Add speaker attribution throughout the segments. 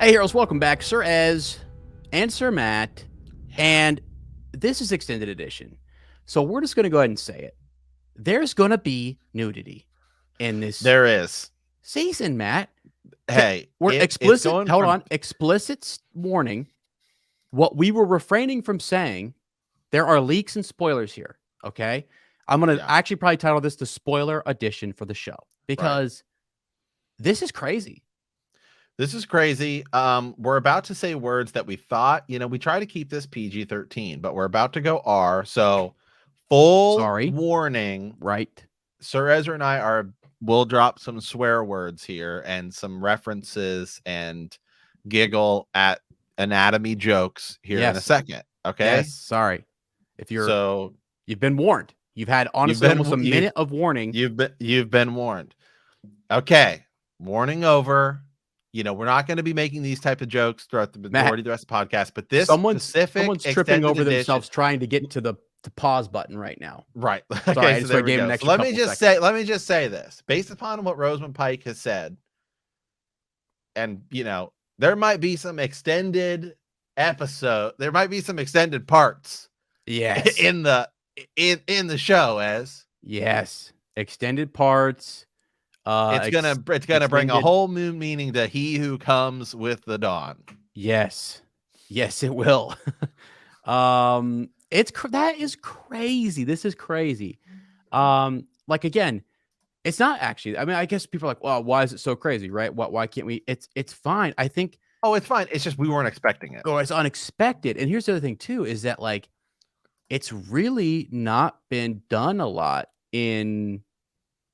Speaker 1: Hey, heroes, welcome back. Ser Ez and Sir Matt, and this is Extended Edition. So we're just going to go ahead and say it. There's going to be nudity in this
Speaker 2: There is.
Speaker 1: season, Matt.
Speaker 2: Hey,
Speaker 1: We're
Speaker 2: it's
Speaker 1: explicit.
Speaker 2: going
Speaker 1: Hold
Speaker 2: from
Speaker 1: on. Explicit warning. What we were refraining from saying, there are leaks and spoilers here. Okay. I'm going to actually probably title this the spoiler edition for the show because this is crazy.
Speaker 2: This is crazy. We're about to say words that we thought, we try to keep this PG-13, but we're about to go R. So full warning.
Speaker 1: Right.
Speaker 2: Ser Ezra and I will drop some swear words here and some references and giggle at anatomy jokes here in a second. Okay.
Speaker 1: Yes. Sorry. If you're you've been warned. You've had honestly almost a minute of warning.
Speaker 2: You've been warned. Okay. Warning over. We're not going to be making these type of jokes throughout the majority of the rest of the podcast, but this
Speaker 1: someone's tripping over themselves trying to get to the pause button right now.
Speaker 2: Right.
Speaker 1: Okay, sorry, I just gave an extra
Speaker 2: let me just say this. Based upon what Rosamund Pike has said, and there might be some extended episode, there might be some extended parts.
Speaker 1: Yes.
Speaker 2: In the show, as
Speaker 1: extended parts.
Speaker 2: It's gonna bring a whole new meaning to he who comes with the dawn.
Speaker 1: Yes, it will. That is crazy. This is crazy. Like again, it's not actually. I mean, I guess people are like, well, why is it so crazy, right? Why can't we? It's fine. I think.
Speaker 2: Oh, it's fine. It's just we weren't expecting it.
Speaker 1: Oh, it's unexpected. And here's the other thing too: is that like, it's really not been done a lot in.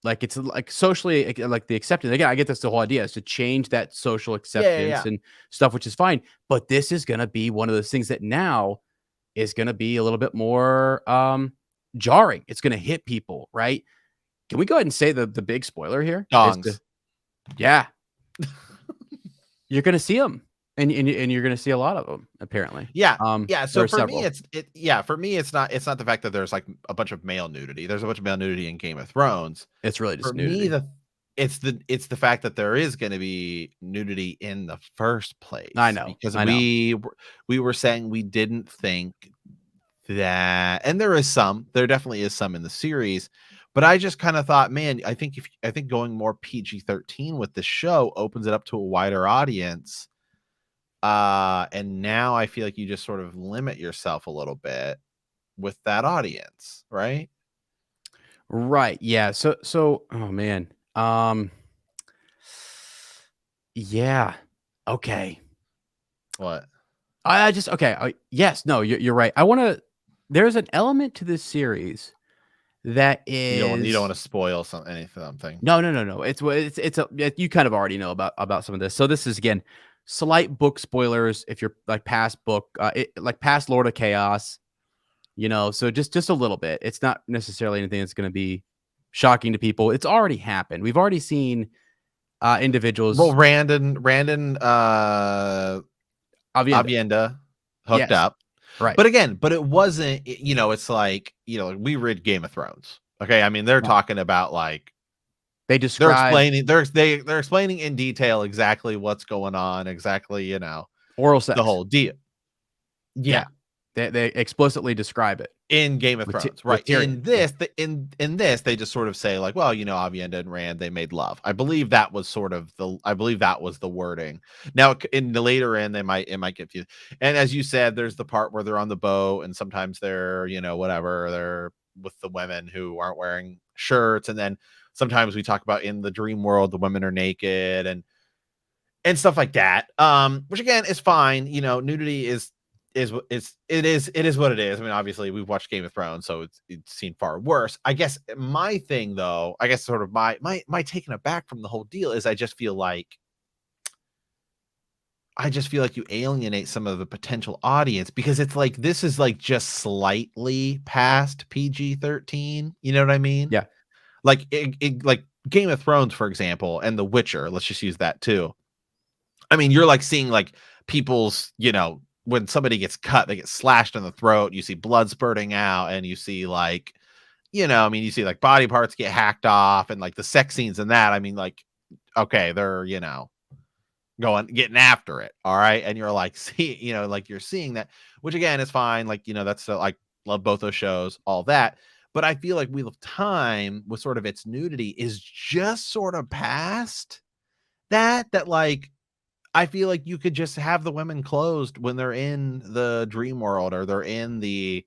Speaker 1: Like it's like socially, like the acceptance. Again, I get this the whole idea is to change that social acceptance and stuff, which is fine. But this is going to be one of those things that now is going to be a little bit more jarring. It's going to hit people, right? Can we go ahead and say the big spoiler here?
Speaker 2: Dongs.
Speaker 1: Yeah. You're going to see them. And you're going to see a lot of them, apparently.
Speaker 2: Yeah. So for me, it's not the fact that there's like a bunch of male nudity. There's a bunch of male nudity in Game of Thrones.
Speaker 1: It's really just
Speaker 2: for nudity. Me, it's the fact that there is going to be nudity in the first place.
Speaker 1: I know.
Speaker 2: Because we were saying we didn't think that, and there definitely is some in the series. But I just kind of thought, man, I think going more PG-13 with the show opens it up to a wider audience. And now I feel like you just sort of limit yourself a little bit with that audience, right?
Speaker 1: Right. Yeah. So oh man. Yeah. Okay.
Speaker 2: What?
Speaker 1: Yes. No, you're right. There's an element to this series that is
Speaker 2: you don't want to spoil anything.
Speaker 1: No. You kind of already know about some of this. So this is again slight book spoilers if you're like past book, like past Lord of Chaos, so just a little bit. It's not necessarily anything that's going to be shocking to people. It's already happened. We've already seen individuals.
Speaker 2: Well, Randon Avienda hooked up.
Speaker 1: Right.
Speaker 2: But it wasn't, it's like, we read Game of Thrones. Okay. I mean, they're talking about like, they're explaining in detail exactly what's going on, exactly,
Speaker 1: oral sex,
Speaker 2: the whole deal. Yeah.
Speaker 1: They explicitly describe it
Speaker 2: in Game of Thrones, right? In this, they just sort of say like, well, Avienda and Rand, they made love. I believe that was the wording. Now in the later end, it might get you. And as you said, there's the part where they're on the boat and sometimes they're, whatever, they're with the women who aren't wearing shirts. And then sometimes we talk about in the dream world, the women are naked and stuff like that. Which again is fine. Nudity is what it is. I mean, obviously we've watched Game of Thrones, so it's seen far worse. I guess my thing though, sort of my taking it back from the whole deal is I just feel like you alienate some of the potential audience because it's like, this is like just slightly past PG-13. You know what I mean?
Speaker 1: Yeah.
Speaker 2: Like like Game of Thrones, for example, and The Witcher, let's just use that too. I mean, you're like seeing like people's, when somebody gets cut, they get slashed in the throat, you see blood spurting out, and you see like, you see like body parts get hacked off and like the sex scenes and that. I mean, like, okay, they're, getting after it. All right. And you're like, like you're seeing that, which again is fine. Like, that's like, love both those shows, all that. But I feel like Wheel of Time with sort of its nudity is just sort of past that like, I feel like you could just have the women closed when they're in the dream world or they're in the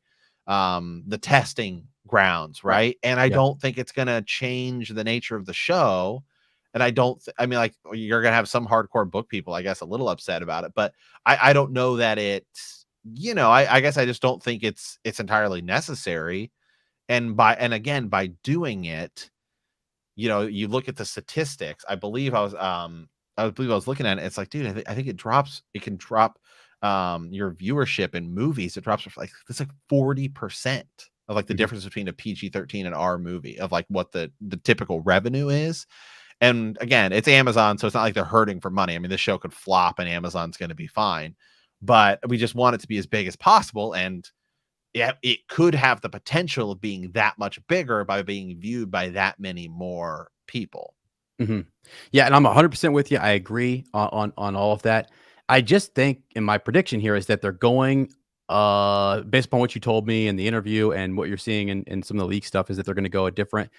Speaker 2: testing grounds, right? And I don't think it's gonna change the nature of the show. And I mean, like, you're gonna have some hardcore book people, I guess, a little upset about it, but I don't know that it's, I guess I just don't think it's entirely necessary. And again, by doing it, you look at the statistics. I believe I was looking at it. It's like, dude, I think it can drop your viewership in movies. It drops like, it's like 40% of like the difference between a PG-13 and R movie of like what the typical revenue is. And again, it's Amazon, so it's not like they're hurting for money. I mean, this show could flop and Amazon's going to be fine, but we just want it to be as big as possible. And yeah, it could have the potential of being that much bigger by being viewed by that many more people.
Speaker 1: Yeah, and I'm 100% with you. I agree on all of that. I just think, in my prediction here, is that they're going, based upon what you told me in the interview and what you're seeing in some of the leak stuff, is that they're going to go a different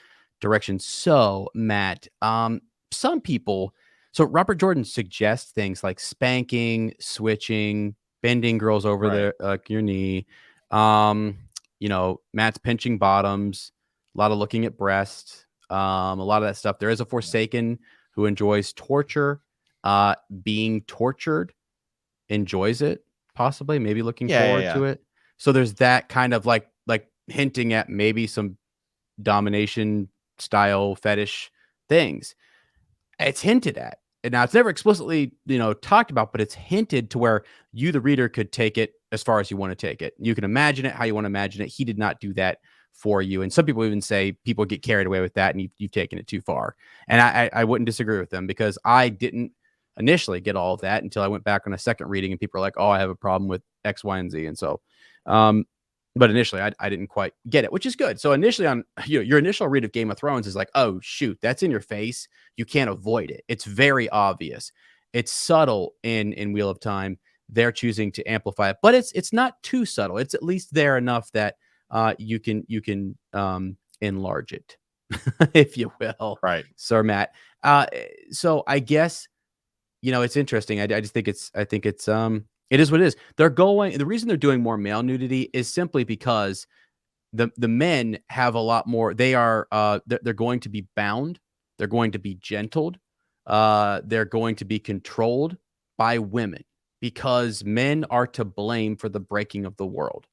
Speaker 1: direction. So, Matt, some people, so Robert Jordan suggests things like spanking, switching, bending girls over your knee. Matt's pinching bottoms, a lot of looking at breasts, a lot of that stuff. There is a Forsaken who enjoys torture, being tortured, enjoys it, possibly, maybe looking forward to it. So there's that kind of like hinting at maybe some domination style fetish things. It's hinted at. And now it's never explicitly, talked about, but it's hinted to where you, the reader, could take it as far as you want to take it. You can imagine it how you want to imagine it. He did not do that for you. And some people even say people get carried away with that and you've taken it too far. And I wouldn't disagree with them, because I didn't initially get all of that until I went back on a second reading and people are like, oh, I have a problem with X, Y, and Z. And so, but initially I didn't quite get it, which is good. So initially on your initial read of Game of Thrones is like, oh shoot, that's in your face. You can't avoid it. It's very obvious. It's subtle in Wheel of Time. They're choosing to amplify it, but it's not too subtle. It's at least there enough that you can enlarge it, if you will.
Speaker 2: Right.
Speaker 1: Sir Matt. So I guess, it's interesting. I just think it is what it is. The reason they're doing more male nudity is simply because the men have a lot more. They are they're going to be bound. They're going to be gentled. They're going to be controlled by women, because men are to blame for the breaking of the world,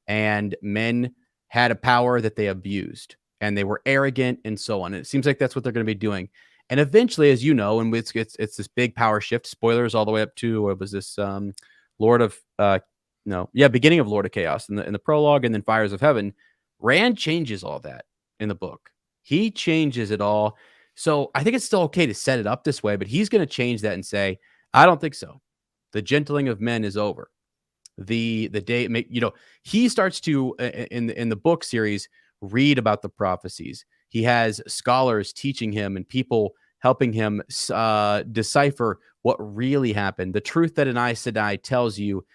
Speaker 1: and men had a power that they abused, and they were arrogant and so on. And it seems like that's what they're going to be doing. And eventually, as you know, and it's this big power shift. Spoilers all the way up to, what was this? Beginning of Lord of Chaos in the prologue, and then Fires of Heaven. Rand changes all that in the book. He changes it all. So I think it's still okay to set it up this way, but he's going to change that and say, I don't think so. The gentling of men is over. The day, he starts to, in the book series, read about the prophecies. He has scholars teaching him and people helping him decipher what really happened. The truth that an Aes Sedai tells you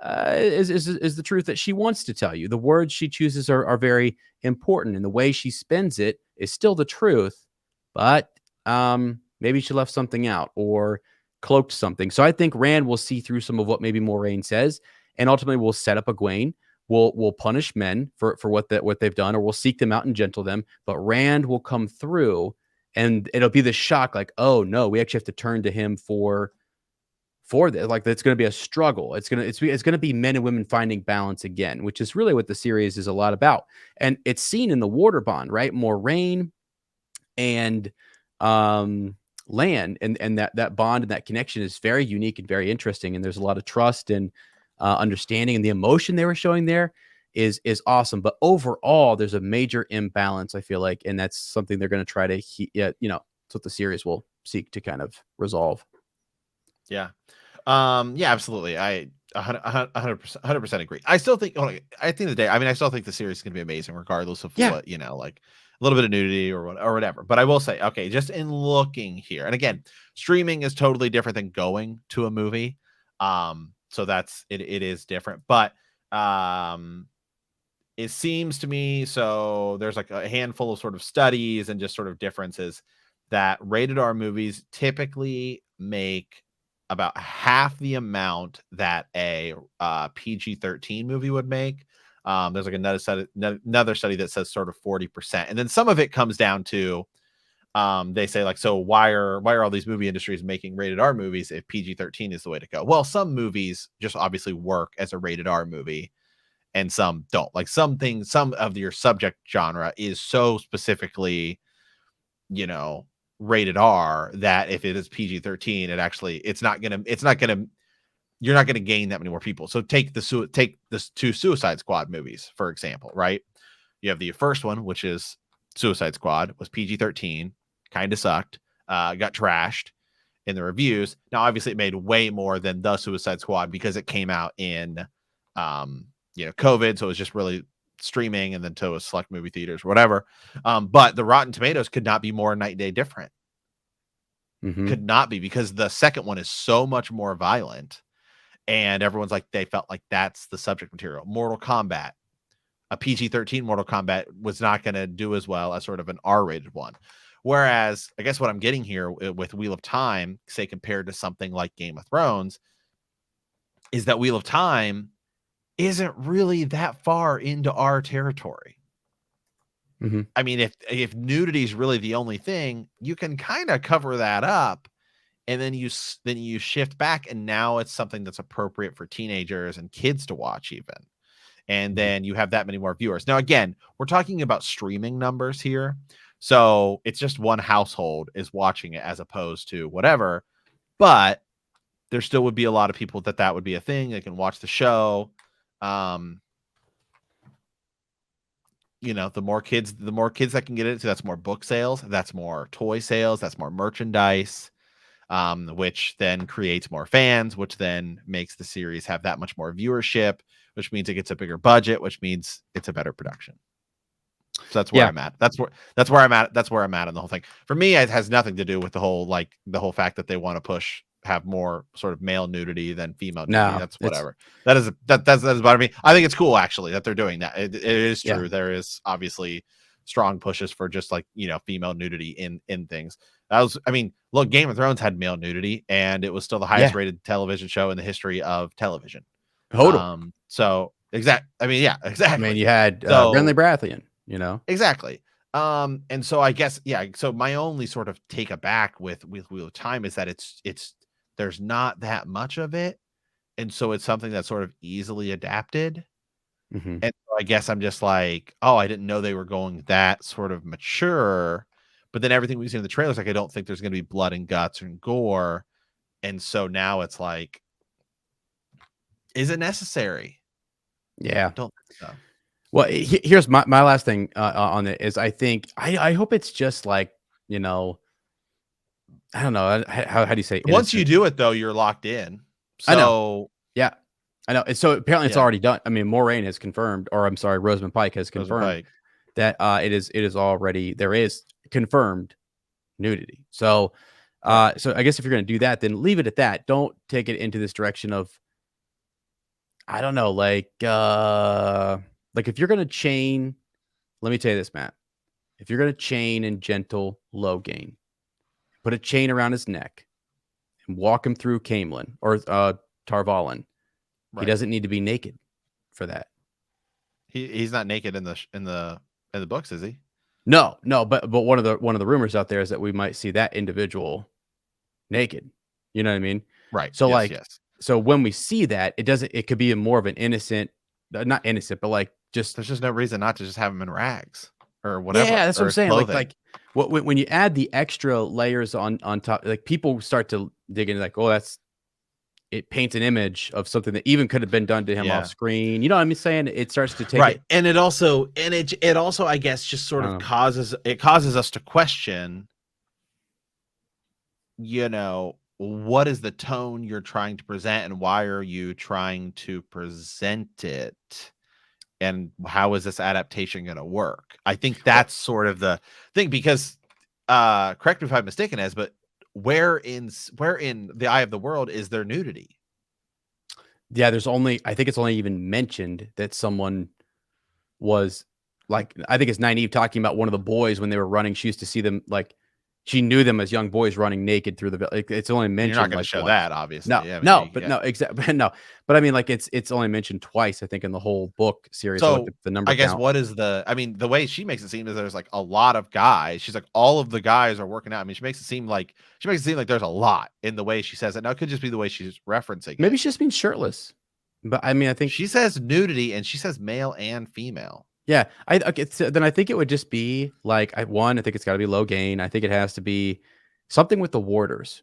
Speaker 1: is the truth that she wants to tell you. The words she chooses are very important, and the way she spends it is still the truth, but maybe she left something out or cloaked something. So I think Rand will see through some of what maybe Moiraine says, and ultimately will set up Egwene. We'll punish men for what they've done, or we'll seek them out and gentle them. But Rand will come through, and it'll be the shock, like, oh no, we actually have to turn to him for this. Like, it's going to be a struggle. It's going to be men and women finding balance again, which is really what the series is a lot about. And it's seen in the Water Bond, right? Moiraine and Lan, and that bond and that connection is very unique and very interesting. And there's a lot of trust and understanding, and the emotion they were showing there is awesome. But overall, there's a major imbalance, I feel like, and that's something they're going to try to, it's what the series will seek to kind of resolve.
Speaker 2: Yeah. Yeah, absolutely. 100% agree. I still think, at the end of the day, I mean, I still think the series is going to be amazing, regardless of what, like a little bit of nudity or whatever. But I will say, okay, just in looking here, and again, streaming is totally different than going to a movie. So that's it is different, but it seems to me, so there's like a handful of sort of studies and just sort of differences that rated R movies typically make about half the amount that a PG-13 movie would make. There's like another study that says sort of 40%. And then some of it comes down to they say like, so why are all these movie industries making rated R movies if PG-13 is the way to go? Well, some movies just obviously work as a rated R movie and some don't. Like some of your subject genre is so specifically, rated R that if it is PG-13, you're not gonna gain that many more people. So take the two Suicide Squad movies, for example, right? You have the first one, which is Suicide Squad, was PG-13, kind of sucked, got trashed in the reviews. Now, obviously, it made way more than the Suicide Squad because it came out in COVID, so it was just really streaming and then to a select movie theaters or whatever. But the Rotten Tomatoes could not be more night and day different. Could not be, because the second one is so much more violent and everyone's like, they felt like that's the subject material. Mortal Kombat, a PG-13 Mortal Kombat was not going to do as well as sort of an R-rated one. Whereas I guess what I'm getting here with Wheel of Time, say compared to something like Game of Thrones, is that Wheel of Time isn't really that far into our territory. I mean, if nudity is really the only thing, you can kind of cover that up, and then you shift back, and now it's something that's appropriate for teenagers and kids to watch even. And then you have that many more viewers. Now, again, we're talking about streaming numbers here. So it's just one household is watching it as opposed to whatever. But there still would be a lot of people that would be a thing. They can watch the show. The more kids that can get into, that's more book sales, that's more toy sales, that's more merchandise, which then creates more fans, which then makes the series have that much more viewership, which means it gets a bigger budget, which means it's a better production. So that's where I'm at. That's where I'm at. That's where I'm at in the whole thing. For me, it has nothing to do with the whole fact that they want to have more sort of male nudity than female nudity. That's whatever. That doesn't bother me. I think it's cool actually that they're doing that. It is true. There is obviously strong pushes for just like, female nudity in things. Look, Game of Thrones had male nudity and it was still the highest rated television show in the history of television. So exactly.
Speaker 1: I mean, you had Renly Baratheon,
Speaker 2: Exactly. And so I guess, so my only sort of take aback with Wheel of Time is that it's there's not that much of it. And so it's something that's sort of easily adapted. And so I guess I'm just like, oh, I didn't know they were going that sort of mature. But then everything we see in the trailers, like, I don't think there's going to be blood and guts and gore. And so now it's like, is it necessary?
Speaker 1: Yeah.
Speaker 2: I don't think so.
Speaker 1: Well, here's my last thing on it is I think I hope it's just like, I don't know. How do you say?
Speaker 2: Innocent? Once you do it, though, you're locked in. So,
Speaker 1: I know. Yeah, I know. And so apparently it's already done. I mean, Moraine has confirmed, or I'm sorry, Rosamund Pike has confirmed that it is already, there is confirmed nudity. So, so I guess if you're going to do that, then leave it at that. Don't take it into this direction of, I don't know, like if you're going to chain, let me tell you this, Matt, if you're going to chain and gentle Logain, put a chain around his neck and walk him through Camelin or Tarvalin. He doesn't need to be naked for that.
Speaker 2: He's not naked in the books, is he?
Speaker 1: No, but one of the rumors out there is that we might see that individual naked. You know what I mean?
Speaker 2: Right.
Speaker 1: So so when we see that, it could be more of an innocent, not innocent, but like just
Speaker 2: there's just no reason not to just have him in rags or whatever.
Speaker 1: Yeah, that's what I'm saying. Like when you add the extra layers on top, like people start to dig into like, oh, it paints an image of something that even could have been done to him off screen. You know what I'm saying? It starts to take it.
Speaker 2: And it also I guess just sort of causes us to question, what is the tone you're trying to present, and why are you trying to present it? And how is this adaptation going to work? I think that's sort of the thing, because correct me if I'm mistaken, but where in the Eye of the World is there nudity?
Speaker 1: Yeah, I think it's only even mentioned that someone was like, I think it's Nynaeve talking about one of the boys when they were running. She used to see them, like, she knew them as young boys running naked through the. Like, it's only mentioned.
Speaker 2: You're not going
Speaker 1: like
Speaker 2: to show
Speaker 1: once.
Speaker 2: that, obviously.
Speaker 1: No,
Speaker 2: Yeah,
Speaker 1: no, but no, exactly, no. But I mean, like, it's only mentioned twice, I think, in the whole book series.
Speaker 2: So
Speaker 1: The number
Speaker 2: I guess
Speaker 1: count.
Speaker 2: what is the way she makes it seem is there's like a lot of guys. She's like, all of the guys are working out. I mean, she makes it seem like there's a lot in the way she says it. Now, it could just be the way she's referencing
Speaker 1: Maybe
Speaker 2: it.
Speaker 1: she just means shirtless. But I mean, I think
Speaker 2: she says nudity, and she says male and female.
Speaker 1: Yeah, then I think it would just be like, I think it's got to be Logain. I think it has to be something with the warders.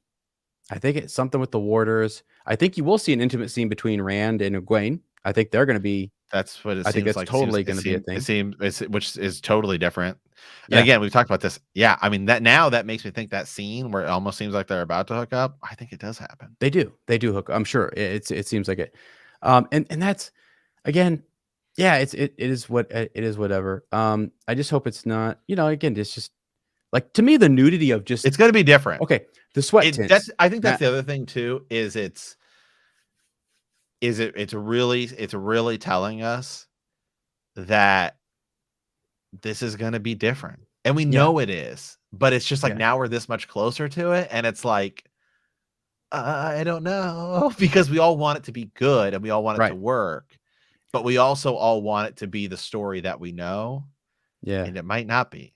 Speaker 1: I think it's something with the warders. I think you will see an intimate scene between Rand and Egwene. I think they're going to be.
Speaker 2: That's what it
Speaker 1: I
Speaker 2: seems
Speaker 1: think that's
Speaker 2: like.
Speaker 1: totally going to be a thing.
Speaker 2: Which is totally different.
Speaker 1: Yeah.
Speaker 2: And again, we've talked about this. Yeah, I mean that makes me think that scene where it almost seems like they're about to hook up. I think it does happen.
Speaker 1: They do hook. I'm sure it seems like it. And that's, again, yeah, it is what it is. Whatever. I just hope it's not. Again, it's just like, to me, the nudity of just.
Speaker 2: It's going to be different.
Speaker 1: Okay, the sweat tints.
Speaker 2: I think that's the other thing too. It's really telling us that this is going to be different, and we know it is. But it's just like, now we're this much closer to it, and it's like, I don't know, because we all want it to be good and we all want it to work, but we also all want it to be the story that we know.
Speaker 1: Yeah,
Speaker 2: and it might not be.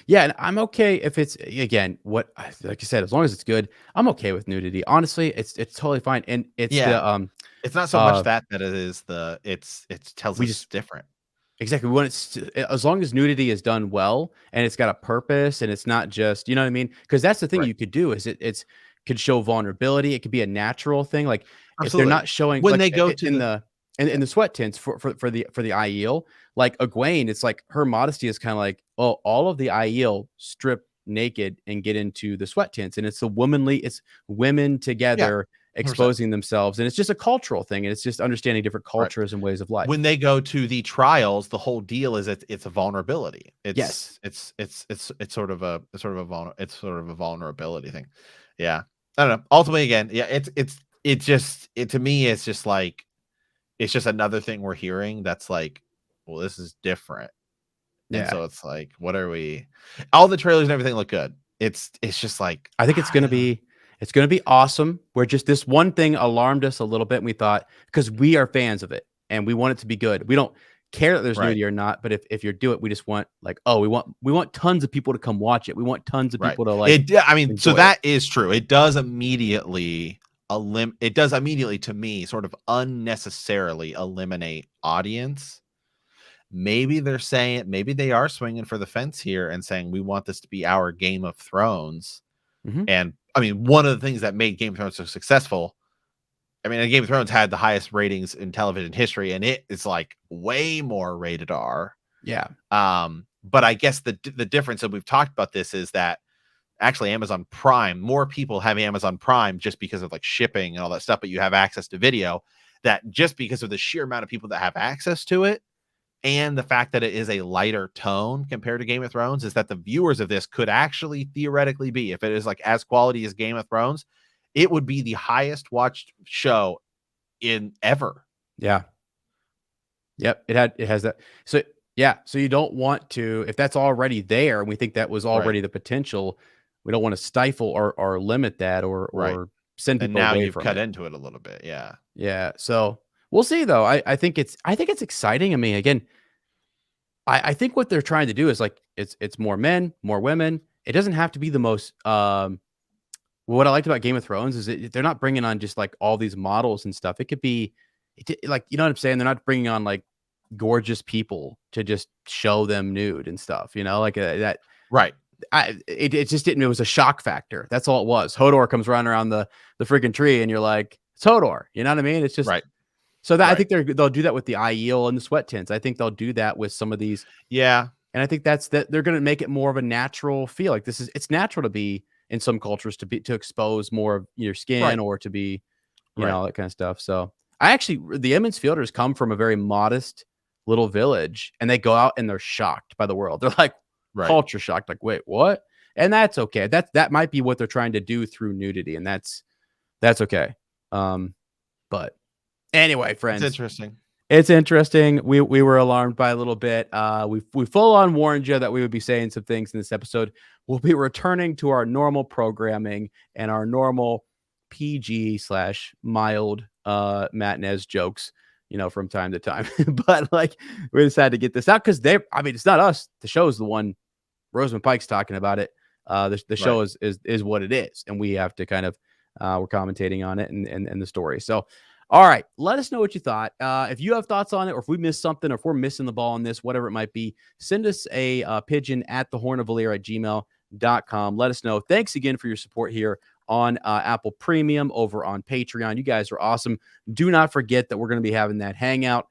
Speaker 1: Yeah, and I'm okay if it's, again, like you said, as long as it's good, I'm okay with nudity. Honestly, it's totally fine, and it's
Speaker 2: it's not so much that it is it tells us different.
Speaker 1: Exactly. We want it as long as nudity is done well and it's got a purpose and it's not just, you know what I mean? Because that's the thing you could do is it could show vulnerability. It could be a natural thing. Like, if they're not showing,
Speaker 2: when
Speaker 1: like,
Speaker 2: they go
Speaker 1: in the sweat tints for the Aiel, like Egwene, it's like her modesty is kind of like, oh, all of the Aiel strip naked and get into the sweat tints, and it's it's women together exposing themselves, and it's just a cultural thing, and it's just understanding different cultures and ways of life.
Speaker 2: When they go to the trials, the whole deal is it's a vulnerability. It's sort of a vulnerability thing. Yeah, I don't know. Ultimately, again, to me, it's just like, it's just another thing we're hearing that's like, well, this is different. Yeah. And so it's like, what are we? All the trailers and everything look good. It's just like,
Speaker 1: I think it's gonna be awesome. Where just this one thing alarmed us a little bit, and we thought, because we are fans of it and we want it to be good. We don't care that there's nudity or not, but if you do it, we just want, like, oh, we want tons of people to come watch it. We want tons of people to, like.
Speaker 2: I mean, so that is true. It does immediately to me sort of unnecessarily eliminate audience. Maybe they are swinging for the fence here and saying, we want this to be our Game of Thrones.
Speaker 1: Mm-hmm.
Speaker 2: And I mean, one of the things that made Game of Thrones so successful, I mean, Game of Thrones had the highest ratings in television history, and it is like way more rated R.
Speaker 1: Yeah.
Speaker 2: But I guess the difference, and we've talked about this, is that actually Amazon Prime, more people have Amazon Prime just because of like shipping and all that stuff, but you have access to video, that just because of the sheer amount of people that have access to it, and the fact that it is a lighter tone compared to Game of Thrones, is that the viewers of this could actually theoretically be, if it is like as quality as Game of Thrones, it would be the highest watched show in ever.
Speaker 1: Yeah. Yep. It has that. So yeah. So you don't want to, if that's already there, and we think that was already the potential, we don't want to stifle or limit that or send people away from it.
Speaker 2: And now you've cut into it a little bit. Yeah.
Speaker 1: Yeah. So we'll see, though. I think it's exciting. I mean, again, I think what they're trying to do is, like, it's more men, more women. It doesn't have to be the most. What I liked about Game of Thrones is they're not bringing on just like all these models and stuff. It could be like, you know what I'm saying? They're not bringing on like gorgeous people to just show them nude and stuff. You know, like that.
Speaker 2: Right.
Speaker 1: It just didn't. It was a shock factor. That's all it was. Hodor comes running around the freaking tree, and you're like, it's Hodor. You know what I mean? It's just So that I think they'll do that with the Aiel and the sweat tints. I think they'll do that with some of these.
Speaker 2: Yeah.
Speaker 1: And I think that they're going to make it more of a natural feel. Like, it's natural to be in some cultures to expose more of your skin or to be, you know, that kind of stuff. So the Emmons Fielders come from a very modest little village, and they go out and they're shocked by the world. They're like culture shocked, like, wait, what? And that's okay. That might be what they're trying to do through nudity, and that's okay. But anyway, friends, it's interesting. We were alarmed by a little bit. We full on warned you that we would be saying some things in this episode. We'll be returning to our normal programming and our normal PG/mild Matt and Ez jokes, you know, from time to time. But like, we decided to get this out because it's not us. The show is the one. Rosamund Pike's talking about it. The show is what it is, and we have to kind of we're commentating on it and the story. So, all right, let us know what you thought. If you have thoughts on it, or if we missed something, or if we're missing the ball on this, whatever it might be, send us a pigeon at thehornofvalyr@gmail.com. Let us know. Thanks again for your support here on Apple Premium, over on Patreon. You guys are awesome. Do not forget that we're going to be having that hangout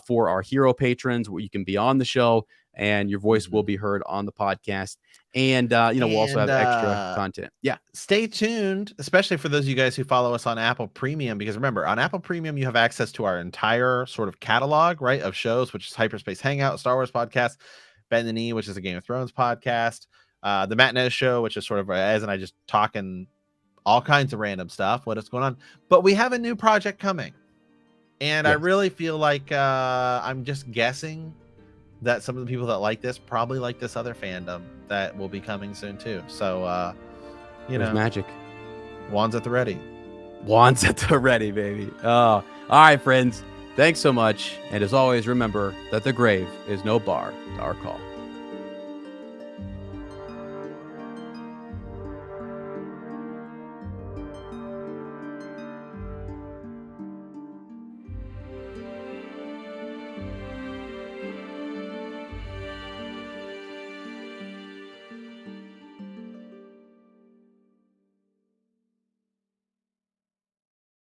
Speaker 1: for our hero patrons, where you can be on the show and your voice will be heard on the podcast. And, we'll also have extra content. Yeah.
Speaker 2: Stay tuned, especially for those of you guys who follow us on Apple Premium, because remember, on Apple Premium, you have access to our entire sort of catalog, right, of shows, which is Hyperspace Hangout, Star Wars podcast, Bend the Knee, which is a Game of Thrones podcast, the Matt and Ez Show, which is sort of Ez and I just talking all kinds of random stuff, what is going on. But we have a new project coming. And I really feel like I'm just guessing that some of the people that like this probably like this other fandom that will be coming soon too. So,
Speaker 1: magic.
Speaker 2: Wands at the ready.
Speaker 1: Wands at the ready, baby. All right, friends. Thanks so much. And as always, remember that the grave is no bar to our call.